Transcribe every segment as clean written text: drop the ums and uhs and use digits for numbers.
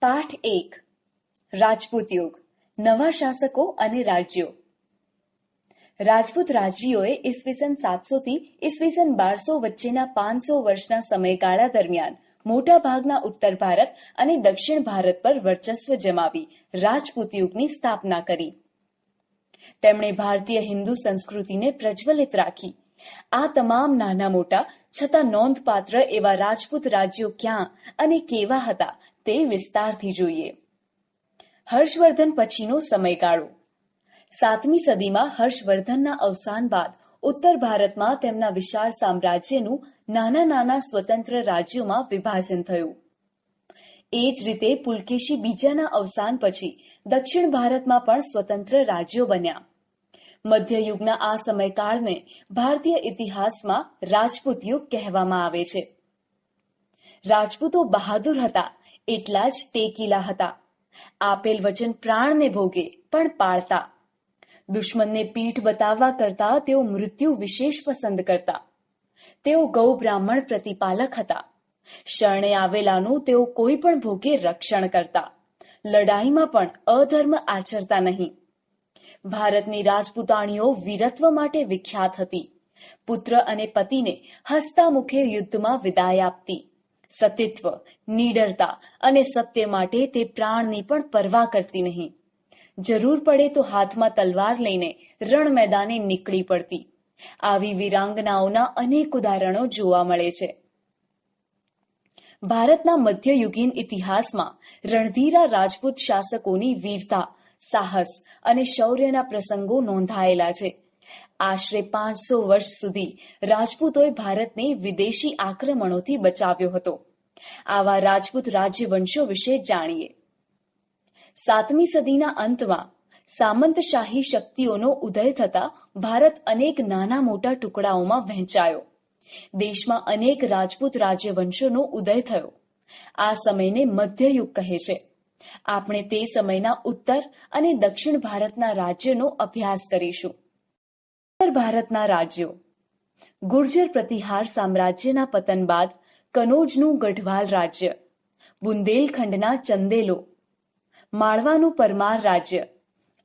પાઠ 1 રાજપૂત યુગ નવા શાસકો અને રાજ્યો. રાજપૂત રાજવીઓએ ઈસવીસન 700 થી ઈસવીસન 1200 વચ્ચેના 500 વર્ષના સમયગાળા દરમિયાન મોટા ભાગના ઉત્તર ભારત અને દક્ષિણ ભારત પર વર્ચસ્વ જમાવી રાજપૂત યુગની સ્થાપના કરી. તેમણે ભારતીય હિન્દુ સંસ્કૃતિને પ્રજ્વલિત રાખી. આ તમામ નાના મોટા છતાં નોંધપાત્ર એવા રાજપૂત રાજ્યો ક્યાં અને કેવા હતા તે વિસ્તારથી જોઈએ. હર્ષવર્ધન પછીનો સમયગાળો. 7મી સદીમાં હર્ષવર્ધનના અવસાન બાદ ઉત્તર ભારતમાં તેમના વિશાળ સામ્રાજ્યનું નાના નાના સ્વતંત્ર રાજ્યોમાં વિભાજન થયું. એ જ રીતે પુલકેશી બીજાના અવસાન પછી દક્ષિણ ભારતમાં પણ સ્વતંત્ર રાજ્યો બન્યા. મધ્યયુગના આ સમયકાળને ભારતીય ઇતિહાસમાં રાજપૂત યુગ કહેવામાં આવે છે. રાજપૂતો બહાદુર હતા, એટલા જ ટેકીલા હતા. આપેલ વચન પ્રાણને ભોગે પણ પાળતા. દુશ્મનને પીઠ બતાવવા કરતા તેઓ મૃત્યુ વિશેષ પસંદ કરતા. તેઓ ગૌ બ્રાહ્મણ પ્રતિપાલક હતા. શરણે આવેલાનું તેઓ કોઈ પણ ભોગે રક્ષણ કરતા. લડાઈમાં પણ અધર્મ આચરતા નહીં. ભારતની રાજપૂતાણીઓ વીરત્વ માટે વિખ્યાત હતી. પુત્ર અને પતિને હસતા મુખે યુદ્ધમાં વિદાય આપતી. સતીત્વ, નીડરતા અને સત્ય માટે તે પ્રાણની પણ પરવા કરતી નહીં. જરૂર પડે તો હાથમાં તલવાર લઈને રણ મેદાને નીકળી પડતી. આવી વીરાંગનાઓના અનેક ઉદાહરણો જોવા મળે છે. ભારતના મધ્યયુગીન ઇતિહાસમાં રણધીરા રાજપૂત શાસકોની વીરતા, સાહસ અને શૌર્યના પ્રસંગો નોંધાયેલા છે. આશરે 500 વર્ષ સુધી રાજપૂતોએ ભારતને વિદેશી આક્રમણોથી બચાવ્યો હતો. આવા રાજપૂત રાજ્યવંશો વિશે જાણીએ. 7મી સદીના અંતમાં સામંતશાહી શક્તિઓનો ઉદય થતા ભારત અનેક નાના મોટા ટુકડાઓમાં વહેંચાયો. દેશમાં અનેક રાજપૂત રાજ્યવંશોનો ઉદય થયો. આ સમયને મધ્યયુગ કહે છે. આપણે તે સમયના ઉત્તર અને દક્ષિણ ભારતના રાજ્યોનો અભ્યાસ કરીશું. ઉત્તર ભારતના રાજ્યો. ગુર્જર પ્રતિહાર સામ્રાજ્યના પતન બાદ કનોજનું ગઢવાલ રાજ્ય, બુંદેલખંડના ચંદેલો, માળવાનું પરમાર રાજ્ય,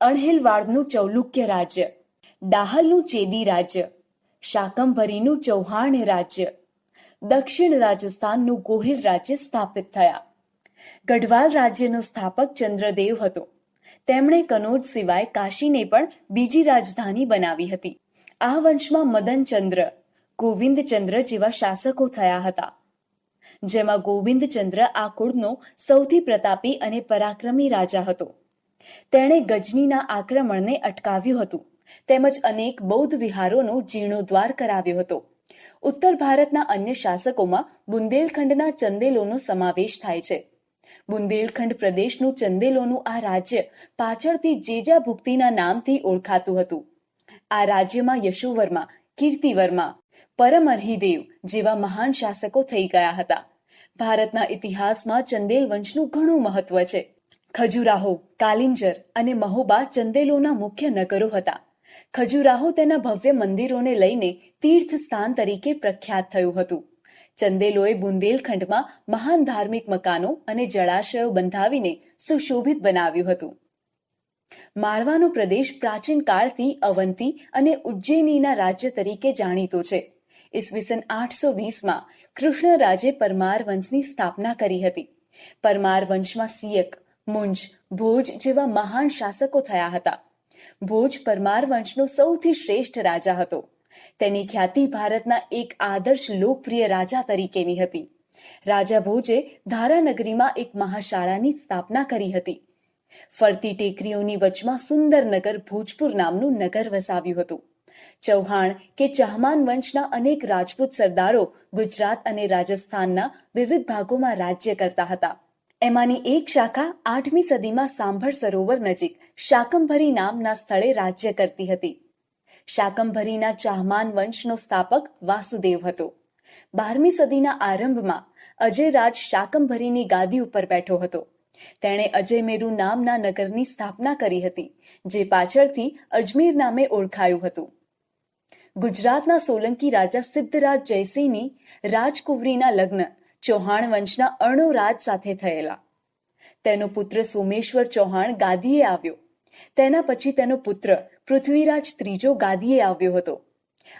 અણહિલવાડનું ચૌલુક્ય રાજ્ય, ડાહલનું ચેદી રાજ્ય, શાકંભરીનું ચૌહાણ રાજ્ય, દક્ષિણ રાજસ્થાનનું ગોહિલ રાજ્ય સ્થાપિત થયા. ગઢવાલ રાજ્યનો સ્થાપક ચંદ્રદેવ હતો. તેમણે કનોજ સિવાય કાશીને પણ બીજી રાજધાની બનાવી હતી. આ વંશમાં મદનચંદ્ર, ગોવિંદચંદ્ર જેવા શાસકો થયા હતા. જેમાં ગોવિંદચંદ્ર આ કુળનો સૌથી પ્રતાપી અને પરાક્રમી રાજા હતો. તેણે ગજનીના આક્રમણને અટકાવ્યું હતું, તેમજ અનેક બૌદ્ધ વિહારોનો જીર્ણોદ્ધાર કરાવ્યો હતો. ઉત્તર ભારતના અન્ય શાસકોમાં બુંદેલખંડના ચંદેલોનો સમાવેશ થાય છે. બુંદેલખંડ પ્રદેશનું ચંદેલોનું આ રાજ્ય પાછળથી જેજાભુક્તિના નામથી ઓળખાતું હતું. આ રાજ્યમાં યશોવર્મા, કીર્તિવર્મા, પરમર્હિદેવ જેવા મહાન શાસકો થઈ ગયા હતા. ભારતના ઇતિહાસમાં ચંદેલ વંશનું ઘણું મહત્વ છે. ખજુરાહો, કાલિંજર અને મહોબા ચંદેલોના મુખ્ય નગરો હતા. ખજુરાહો તેના ભવ્ય મંદિરોને લઈને તીર્થ સ્થાન તરીકે પ્રખ્યાત થયું હતું. ચંદેલોએ બુંદેલખંડમાં મહાન ધાર્મિક મકાનો અને જળાશયો બંધાવીને સુશોભિત બનાવ્યું હતું. માળવાનો પ્રદેશ પ્રાચીન કાળથી અવંતી અને ઉજ્જૈનીના રાજ્ય તરીકે જાણીતો છે. ઈસવીસન 820માં કૃષ્ણરાજે પરમાર વંશની સ્થાપના કરી હતી. પરમાર વંશમાં સિયક, મુંજ, ભોજ જેવા મહાન શાસકો થયા હતા. ભોજ પરમાર વંશનો સૌથી શ્રેષ્ઠ રાજા હતો. તેની ખ્યાતિ ભારતના એક આદર્શ લોકપ્રિય રાજા તરીકેની હતી. રાજા ભોજે ધારાનગરીમાં એક મહાશાળાની સ્થાપના કરી હતી. ફરતી ટેકરીઓની વચમાં સુંદર નગર ભોજપુર નામનું નગર વસાવ્યું હતું. ચૌહાણ કે ચહમાન વંશના અનેક રાજપૂત સરદારો ગુજરાત અને રાજસ્થાનના વિવિધ ભાગોમાં રાજ્ય કરતા હતા. એમાંની એક શાખા 8મી સદીમાં સાંભળ સરોવર નજીક શાકંભરી નામના સ્થળે રાજ્ય કરતી હતી. શાકંભરીના ચાહમાન વંશનો સ્થાપક વાસુદેવ હતો. 12મી સદીના આરંભમાં અજયરાજ શાકંભરીની ગાદી ઉપર બેઠો હતો. તેણે અજયમેરુ નામના નગરની સ્થાપના કરી હતી, જે પાછળથી અજમેર નામે ઓળખાયું હતું. ગુજરાતના સોલંકી રાજા સિદ્ધરાજ જયસિંહની રાજકુંવરીના લગ્ન ચૌહાણ વંશના અર્ણોરાજ સાથે થયેલા. તેનો પુત્ર સોમેશ્વર ચૌહાણ ગાદીએ આવ્યો. તેના પછી તેનો પુત્ર પૃથ્વીરાજ ત્રીજો ગાદીએ આવ્યો હતો.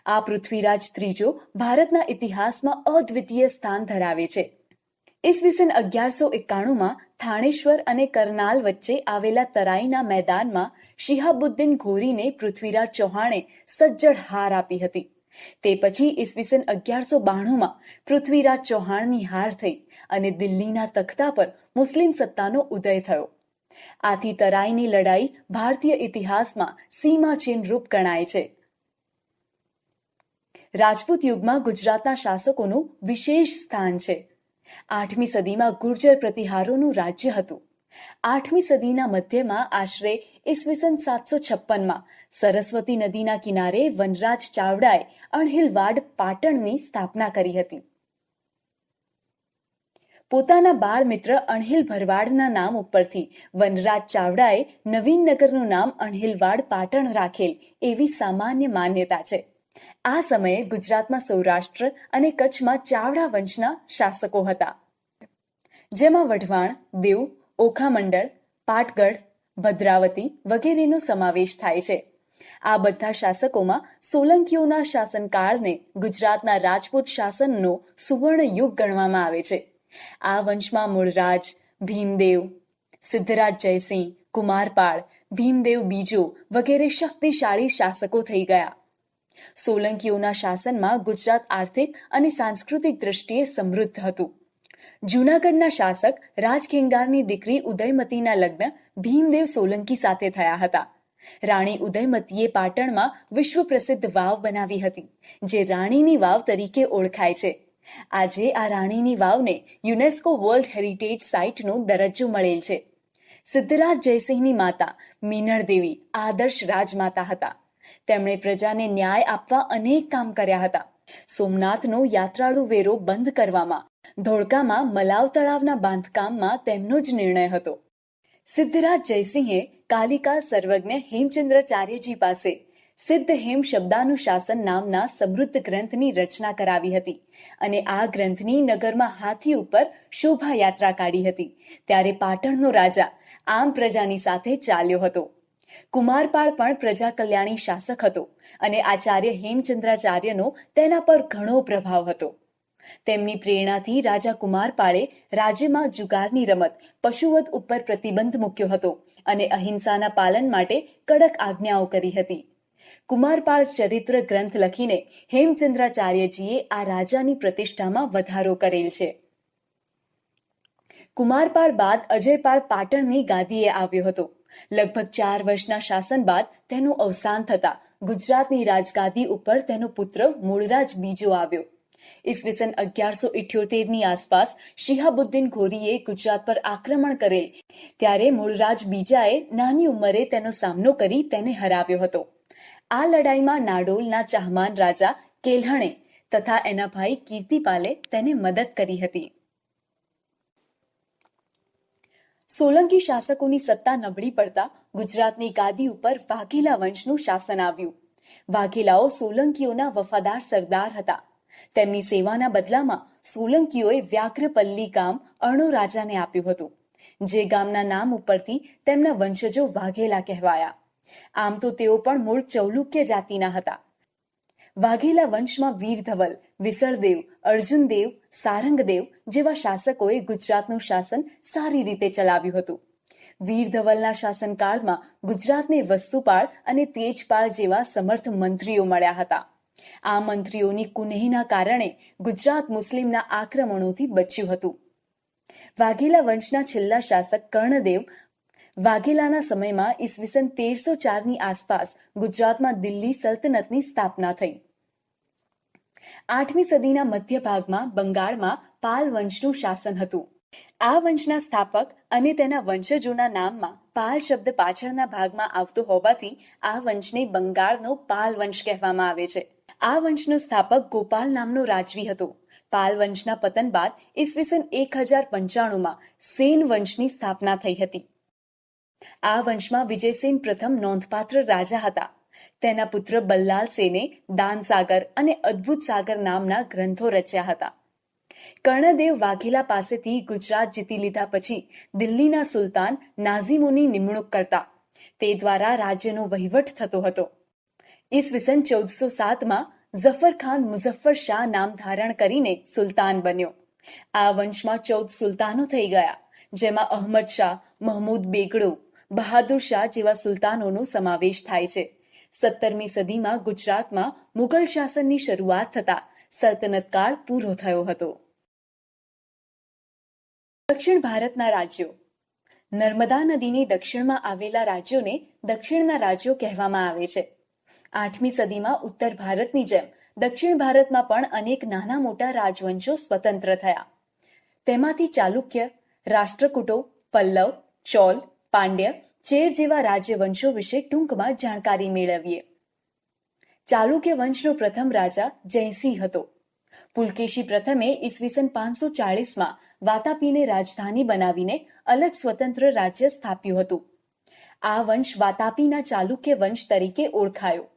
આ પૃથ્વીરાજ ત્રીજો ભારતના ઇતિહાસમાં અદ્વિતીય સ્થાન ધરાવે છે. ઈસવીસન 1191માં થાણેશ્વર અને કરનાલ વચ્ચે આવેલા તરાઈના મેદાનમાં શિહાબુદ્દીન ઘોરીને પૃથ્વીરાજ ચૌહાણે સજ્જડ હાર આપી હતી. તે પછી ઈસવીસન 1192માં પૃથ્વીરાજ ચૌહાણની હાર થઈ અને દિલ્હીના તખ્તા પર મુસ્લિમ સત્તાનો ઉદય થયો. આથી તરાઈની લડાઈ ભારતીય ઇતિહાસમાં સીમાચિહ્ન રૂપ ગણાય છે. રાજપૂત યુગમાં ગુજરાતના શાસકોનું વિશેષ સ્થાન છે. 8મી સદીમાં ગુર્જર પ્રતિહારોનું રાજ્ય હતું. 8મી સદીના મધ્યમાં આશરે ઈસવીસન 756માં સરસ્વતી નદીના કિનારે વનરાજ ચાવડાએ અણહિલવાડ પાટણની સ્થાપના કરી હતી. પોતાના બાળ મિત્ર અણહિલ ભરવાડના નામ ઉપરથી વનરાજ ચાવડાએ નવીનનગરનું નામ અણહિલવાડ પાટણ રાખેલ એવી સામાન્ય માન્યતા છે. આ સમયે ગુજરાતમાં સૌરાષ્ટ્ર અને કચ્છમાં ચાવડા વંશના શાસકો હતા, જેમાં વઢવાણ, દેવ, ઓખામંડળ, પાટગઢ, ભદ્રાવતી વગેરેનો સમાવેશ થાય છે. આ બધા શાસકોમાં સોલંકીઓના શાસનકાળને ગુજરાતના રાજપૂત શાસનનો સુવર્ણ યુગ ગણવામાં આવે છે. આ વંશમાં મૂળરાજ, ભીમદેવ, સિદ્ધરાજ જયસિંહ, કુમારપાળ, ભીમદેવ બીજો વગેરે શક્તિશાળી શાસકો થઈ ગયા. સોલંકીઓના શાસનમાં ગુજરાત આર્થિક અને સાંસ્કૃતિક દ્રષ્ટિએ સમૃદ્ધ હતું. જૂનાગઢના શાસક રાજખેંગારની દીકરી ઉદયમતીના લગ્ન ભીમદેવ સોલંકી સાથે થયા હતા. રાણી ઉદયમતીએ પાટણમાં વિશ્વ પ્રસિદ્ધ વાવ બનાવી હતી, જે રાણીની વાવ તરીકે ઓળખાય છે. આજે આ રાણીની વાવને યુનેસ્કો વર્લ્ડ હેરિટેજ સાઇટનો દરજ્જો મળેલ છે. સિદ્ધરાજ જયસિંહની માતા મીનળ દેવી આદર્શ રાજમાતા હતા. તેમણે પ્રજાને ન્યાય આપવા અનેક કામ કર્યા હતા. સોમનાથનો યાત્રાળુ વેરો બંધ કરવામાં, ધોળકામાં મલાવ તળાવના બાંધકામમાં તેમનો જ નિર્ણય હતો. સિદ્ધરાજ જયસિંહે કાલિકા સર્વજ્ઞ હેમચંદ્રાચાર્યજી પાસે સિદ્ધ હેમ શબ્દાનુશાસન નામના સમૃદ્ધ ગ્રંથની રચના કરાવી હતી અને આ ગ્રંથની નગરમાં હાથી ઉપર શોભાયાત્રા કાઢી હતી. ત્યારે પાટણનો રાજા આમ પ્રજાની સાથે ચાલ્યો હતો. કુમારપાળ પણ પ્રજા કલ્યાણી શાસક હતો અને આચાર્ય હેમચંદ્રાચાર્યનો તેના પર ઘણો પ્રભાવ હતો. તેમની પ્રેરણાથી રાજા કુમારપાળે રાજ્યમાં જુગારની રમત, પશુવધ ઉપર પ્રતિબંધ મૂક્યો હતો અને અહિંસાના પાલન માટે કડક આજ્ઞાઓ કરી હતી. કુમારપાળ ચરિત્ર ગ્રંથ લખીને હેમચંદ્રાચાર્યજીએ આ રાજાની પ્રતિષ્ઠામાં વધારો કરેલ છે. કુમારપાળ બાદ અજયપાળ પાટણની ગાદીએ આવ્યો હતો. લગભગ 4 વર્ષના શાસન બાદ તેનું અવસાન થતાં ગુજરાતની રાજગાદી ઉપર તેનો પુત્ર મૂળરાજ બીજો આવ્યો. ઈસવીસન 1178ની આસપાસ શિહાબુદ્દીન ઘોરીએ ગુજરાત પર આક્રમણ કરેલ ત્યારે મૂળરાજ બીજાએ નાની ઉંમરે તેનો સામનો કરી તેને હરાવ્યો હતો. આ લડાઈમાં નાડોલના ચાહમાન રાજા કેલ્હણે તથા એના ભાઈ કીર્તિપાલે તેને મદદ કરી હતી. સોલંકી શાસકોની સત્તા નબળી પડતા ગુજરાતની ગાદી ઉપર વાઘેલા વંશનું શાસન આવ્યું. વાઘેલાઓ સોલંકીઓના વફાદાર સરદાર હતા. તેમની સેવાના બદલામાં સોલંકીઓએ વ્યાઘ્રપલ્લી ગામ અર્ણો રાજાને આપ્યું હતું, જે ગામના નામ ઉપરથી તેમના વંશજો વાઘેલા કહેવાયા. આમ તો તેઓ પણ મૂળ ચૌલુક્ય જાતિના હતા. વાઘેલા વંશમાં વીરધવલ, વિસળદેવ, અર્જુનદેવ, સારંગદેવ જેવા શાસકોએ ગુજરાતનું શાસન સારી રીતે ચલાવ્યું હતું. વીરધવલના શાસનકાળમાં ગુજરાતને વસ્તુપાળ અને તેજપાળ જેવા સમર્થ મંત્રીઓ મળ્યા હતા. આ મંત્રીઓની કુનેહના કારણે ગુજરાત મુસ્લિમના આક્રમણોથી બચ્યું હતું. વાઘેલા વંશના છેલ્લા શાસક કર્ણદેવ વાઘેલાના સમયમાં ઈસવીસન 1304ની આસપાસ ગુજરાતમાં દિલ્હી સલ્તનતની સ્થાપના થઈ. 8મી સદીના મધ્ય ભાગમાં બંગાળમાં પાલ વંશનું શાસન હતું. આ વંશના સ્થાપક અને તેના વંશજોના નામમાં પાલ શબ્દ પાછળના ભાગમાં આવતો હોવાથી આ વંશને બંગાળનો પાલ વંશ કહેવામાં આવે છે. આ વંશનો સ્થાપક ગોપાલ નામનો રાજવી હતો. પાલ વંશના પતન બાદ ઈસવીસન 1095માં સેન વંશની સ્થાપના થઈ હતી. આ વંશમાં વિજયસેન પ્રથમ નોંધપાત્ર રાજા હતા. તેના પુત્ર બલ્લાલ સેને દાનસાગર અને અદ્ભુત સાગર નામના ગ્રંથો રચ્યા હતા. કર્ણદેવ વાઘેલા પાસેથી ગુજરાત જીતી લીધા પછી દિલ્હીના સુલતાન નાઝિમોની નિમણૂક કરતા. તે દ્વારા રાજ્યનો વહીવટ થતો હતો. ઈસવીસન 1407માં ઝફર ખાન મુઝફ્ફર શાહ નામ ધારણ કરીને સુલતાન બન્યો. આ વંશમાં 14 સુલતાનો થઈ ગયા, જેમાં અહમદ શાહ, મહમૂદ બેગડો, બહાદુર શાહ જેવા સુલતાનોનો સમાવેશ થાય છે. 17મી સદીમાં ગુજરાતમાં મુઘલ શાસનની શરૂઆત થતા સલ્તનત કાળ પૂરો થયો હતો. દક્ષિણ ભારતના રાજ્યો. નર્મદા નદીની દક્ષિણમાં આવેલા રાજ્યોને દક્ષિણના રાજ્યો કહેવામાં આવે છે. 8મી સદીમાં ઉત્તર ભારતની જેમ દક્ષિણ ભારતમાં પણ અનેક નાના મોટા રાજવંશો સ્વતંત્ર થયા. તેમાંથી ચાલુક્ય, રાષ્ટ્રકૂટો, પલ્લવ, ચોલ, પાંડ્ય, ચેર જેવા રાજ્યવંશો વિશે ટૂંકમાં જાણકારી મેળવીએ. ચાલુક્ય વંશનો પ્રથમ રાજા જયસિંહ હતો. પુલકેશી પ્રથમે ઈસવીસન 540માં વાતાપીને રાજધાની બનાવીને અલગ સ્વતંત્ર રાજ્ય સ્થાપ્યું હતું. આ વંશ વાતાપીના ચાલુક્ય વંશ તરીકે ઓળખાયો.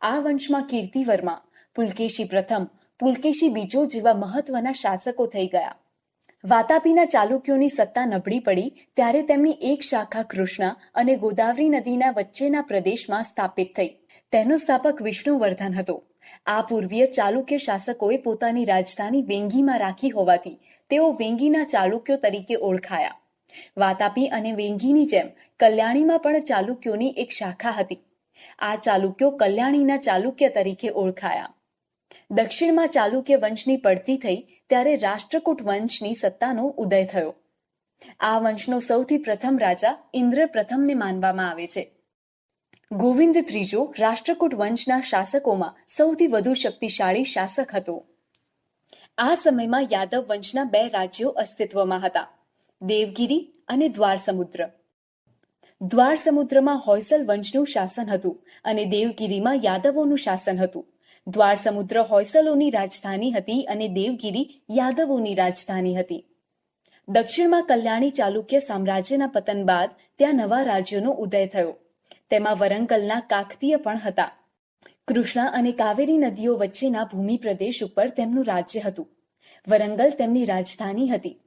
આ વંશમાં કીર્તિવર્મા, પુલકેશી પ્રથમ, પુલકેશી બીજો જેવા મહત્વના શાસકો થઈ ગયા. વાતાપીના ચાલુક્યોની સત્તા નબળી પડી ત્યારે તેમની એક શાખા કૃષ્ણા અને ગોદાવરી નદીના વચ્ચેના પ્રદેશમાં સ્થાપિત થઈ. તેનો સ્થાપક વિષ્ણુવર્ધન હતો. આ પૂર્વીય ચાલુક્ય શાસકોએ પોતાની રાજધાની વેંગીમાં રાખી હોવાથી તેઓ વેંગીના ચાલુક્યો તરીકે ઓળખાયા. વાતાપી અને વેંગીની જેમ કલ્યાણીમાં પણ ચાલુક્યોની એક શાખા હતી. આ ચાલુક્યો કલ્યાણીના ચાલુક્ય તરીકે ઓળખાયા. દક્ષિણમાં ચાલુક્ય વંશની પડતી થઈ ત્યારે રાષ્ટ્રકૂટ વંશની સત્તાનો ઉદય થયો. આ વંશનો સૌથી પ્રથમ રાજા ઇન્દ્ર પ્રથમને માનવામાં આવે છે. ગોવિંદ ત્રીજો રાષ્ટ્રકૂટ વંશના શાસકોમાં સૌથી વધુ શક્તિશાળી શાસક હતો. આ સમયમાં યાદવ વંશના 2 રાજ્યો અસ્તિત્વમાં હતા, દેવગિરી અને દ્વારસમુદ્ર. દ્વારસમુદ્રમાં હોયસલ વંશનું શાસન હતું અને દેવગિરીમાં યાદવોનું શાસન હતું. દ્વારસમુદ્ર હોયસલોની રાજધાની હતી અને દેવગિરી યાદવોની રાજધાની હતી. દક્ષિણમાં કલ્યાણી ચાલુક્ય સામ્રાજ્યના પતન બાદ ત્યાં નવા રાજ્યોનો ઉદય થયો. તેમાં વરંગલના કાકતીય પણ હતા. કૃષ્ણા અને કાવેરી નદીઓ વચ્ચેના ભૂમિ પ્રદેશ ઉપર તેમનું રાજ્ય હતું. વરંગલ તેમની રાજધાની હતી.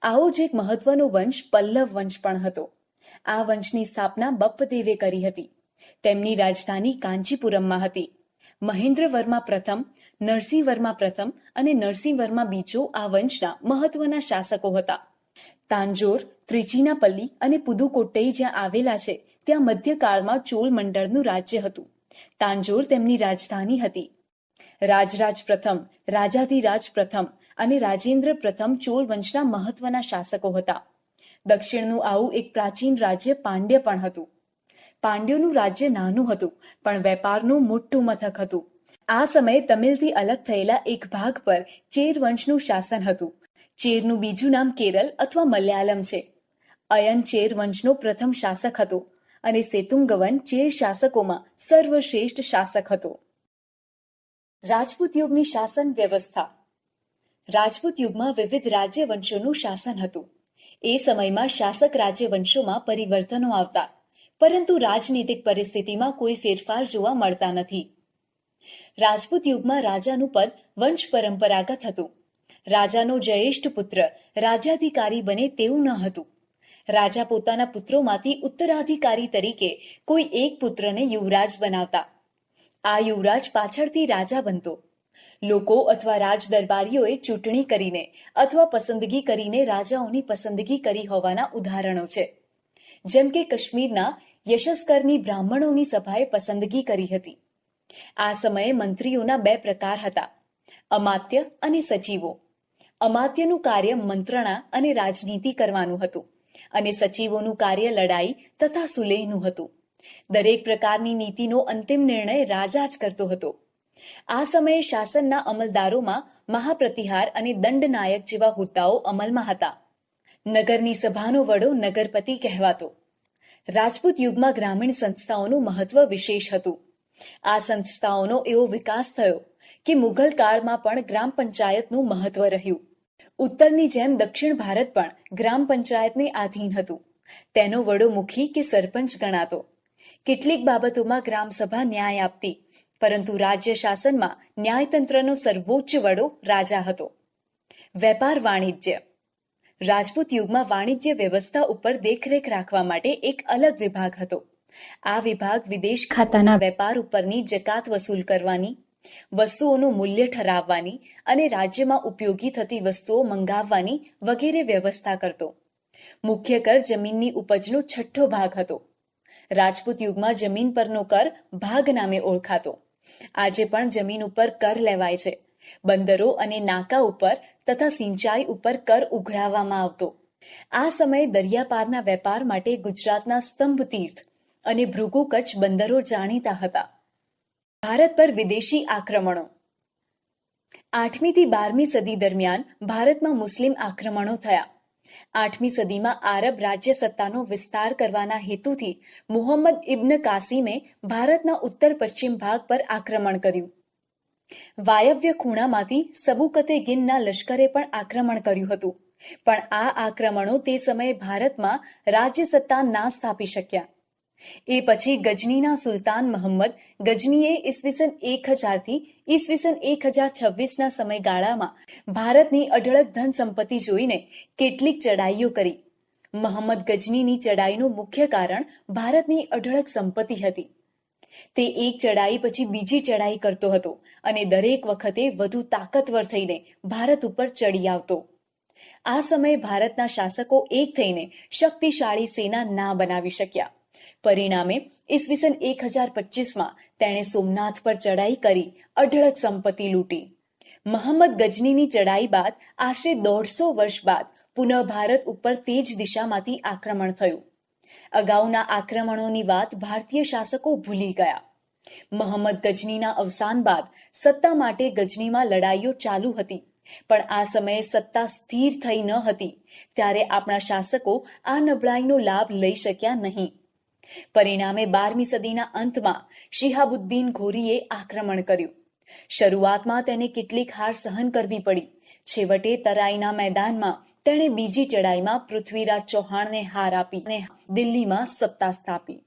આવો જ એક મહત્વનો વંશ પલ્લવ વંશ પણ હતો. આ વંશની સ્થાપના બપ્પદેવે કરી હતી. તેમની રાજધાની કાંચીપુરમમાં હતી. મહેન્દ્રવર્મા પ્રથમ, નરસિંહવર્મા પ્રથમ અને નરસિંહવર્મા બીજો આ વંશના મહત્વના શાસકો હતા. તાંજોર, ત્રિચિનાપલ્લી અને પુદુકોટ્ટઈ જ્યાં આવેલા છે ત્યાં મધ્યકાળમાં ચોલ મંડળનું રાજ્ય હતું. તાંજોર તેમની રાજધાની હતી. રાજરાજ પ્રથમ, રાજાધિરાજ પ્રથમ અને રાજેન્દ્ર પ્રથમ ચોલ વંશના મહત્વના શાસકો હતા. દક્ષિણનું આવું એક પ્રાચીન રાજ્ય પાંડ્ય પણ હતું. પાંડ્યોનું રાજ્ય નાનું હતું પણ વેપારનું મોટું મથક હતું. આ સમયે તમિલથી અલગ થયેલા એક ભાગ પર ચેર વંશનું શાસન હતું. ચેરનું બીજું નામ કેરળ અથવા મલયાલમ છે. અયન ચેર વંશનો પ્રથમ શાસક હતો અને સેતુંગવન ચેર શાસકોમાં સર્વશ્રેષ્ઠ શાસક હતો. રાજપૂત યુગની શાસન વ્યવસ્થા. રાજપૂત યુગમાં વિવિધ રાજ્યવંશોનું શાસન હતું. એ સમયમાં શાસક રાજ્યવંશોમાં પરિવર્તનો આવતા, પરંતુ રાજનીતિક પરિસ્થિતિમાં કોઈ ફેરફાર જોવા મળતા નથી. રાજપૂત યુગમાં રાજાનું પદ વંશ પરંપરાગત હતું. રાજાનો જ્યેષ્ઠ પુત્ર રાજ્યાધિકારી બને તેવું ન હતું. રાજા પોતાના પુત્રોમાંથી ઉત્તરાધિકારી તરીકે કોઈ એક પુત્રને યુવરાજ બનાવતા. આ યુવરાજ પાછળથી રાજા બનતો. લોકો અથવા રાજ દરબારીઓએ ચૂંટણી કરીને અથવા પસંદગી કરીને રાજાઓની પસંદગી કરી હોવાના ઉદાહરણો છે. જેમ કે કાશ્મીરના યશસ્કરની બ્રાહ્મણોની સભાએ પસંદગી કરી હતી. આ સમયે મંત્રીઓના 2 પ્રકાર હતા, અમાત્ય અને સચિવો. અમાત્યનું કાર્ય મંત્રણા અને રાજનીતિ કરવાનું હતું અને સચિવોનું કાર્ય લડાઈ તથા સુલેહનું હતું. દરેક પ્રકારની નીતિનો અંતિમ નિર્ણય રાજા જ કરતો હતો. આ સમયે શાસનના અમલદારોમાં મહાપ્રતિહાર અને દંડનાયક જેવા હોદ્દાઓ અમલમાં હતા. નગરની સભાનો વડો નગરપતિ કહેવાતો. રાજપૂત યુગમાં ગ્રામીણ સંસ્થાઓનું મહત્વ વિશેષ હતું. આ સંસ્થાઓનો એવો વિકાસ થયો કે મુઘલ કાળમાં પણ ગ્રામ પંચાયતનું મહત્વ રહ્યું. ઉત્તરની જેમ દક્ષિણ ભારત પણ ગ્રામ પંચાયતને આધીન હતું. તેનો વડો મુખી કે સરપંચ ગણાતો. કેટલીક બાબતોમાં ગ્રામસભા ન્યાય આપતી, પરંતુ રાજ્ય શાસનમાં ન્યાયતંત્રનો સર્વોચ્ચ વડો રાજા હતો. વેપાર વાણિજ્ય. રાજપૂત યુગમાં વાણિજ્ય વ્યવસ્થા ઉપર દેખરેખ રાખવા માટે એક અલગ વિભાગ હતો. આ વિભાગ વિદેશ ખાતાના વેપાર ઉપરની જકાત વસૂલ કરવાની, વસ્તુઓનું મૂલ્ય ઠરાવવાની અને રાજ્યમાં ઉપયોગી થતી વસ્તુઓ મંગાવવાની વગેરે વ્યવસ્થા કરતો. મુખ્ય કર જમીનની ઉપજનો 6ઠ્ઠો ભાગ હતો. રાજપૂત યુગમાં જમીન પરનો કર ભાગ નામે ઓળખાતો. આજે પણ જમીન ઉપર કર લેવાય છે. બંદરો અને નાકા ઉપર તથા સિંચાઈ ઉપર કર ઉઘરાવવામાં આવતો. આ સમયે દરિયાપારના વેપાર માટે ગુજરાતના સ્તંભ તીર્થ અને ભૃગુ કચ્છ બંદરો જાણીતા હતા. ભારત પર વિદેશી આક્રમણો. 8મી થી 12મી સદી દરમિયાન ભારતમાં મુસ્લિમ આક્રમણો થયા. 8મી સદીમાં આરબ રાજ્ય સત્તાનો વિસ્તાર કરવાના હેતુથી મુહમ્મદ ઇબ્ન કાસિમે ભારતના ઉત્તર પશ્ચિમ ભાગ પર આક્રમણ કર્યું. વાયવ્ય ખૂણામાંથી સબુકતેગીનના લશ્કરે પણ આક્રમણ કર્યું હતું. પણ આ આક્રમણો તે સમયે ભારતમાં રાજ્ય સત્તા ના સ્થાપી શક્યા. એ પછી ગજનીના સુલતાન મહમ્મદ ગજનીએ ઈસવીસન 1000 થી ઈસવીસન 1026ના સમયગાળામાં ભારતની અઢળક ધન સંપત્તિ જોઈને કેટલીક ચડાઈઓ કરી. મહમ્મદ ગજનીની ચડાઈનું મુખ્ય કારણ ભારતની અઢળક સંપત્તિ હતી. તે એક ચડાઈ પછી બીજી ચડાઈ કરતો હતો અને દરેક વખતે વધુ તાકતવર થઈને ભારત ઉપર ચડી આવતો. આ સમયે ભારતના શાસકો એક થઈને શક્તિશાળી સેના ના બનાવી શક્યા. પરિણામે ઈસવીસન 1025માં તેણે સોમનાથ પર ચડાઈ કરી અઢળક સંપત્તિ લૂંટી. મહમ્મદ ગજનીની ચડાઈ બાદ આશરે 150 વર્ષ બાદ પુનઃ ભારત ઉપર તે જ દિશામાંથી આક્રમણ થયું. અગાઉના આક્રમણોની વાત ભારતીય શાસકો ભૂલી ગયા. મહમ્મદ ગજનીના અવસાન બાદ સત્તા માટે ગજનીમાં લડાઈઓ ચાલુ હતી. પણ આ સમયે સત્તા સ્થિર થઈ ન હતી ત્યારે આપણા શાસકો આ નબળાઈનો લાભ લઈ શક્યા નહીં. પરિણામે 12મી સદીના અંતમાં શિહાબુદ્દીન ઘોરીએ આક્રમણ કર્યું. શરૂઆતમાં તેને કેટલીક હાર સહન કરવી પડી. છેવટે તરાઈના મેદાનમાં તેણે બીજી ચડાઈમાં પૃથ્વીરાજ ચૌહાણને હાર આપી અને દિલ્હીમાં સત્તા સ્થાપી.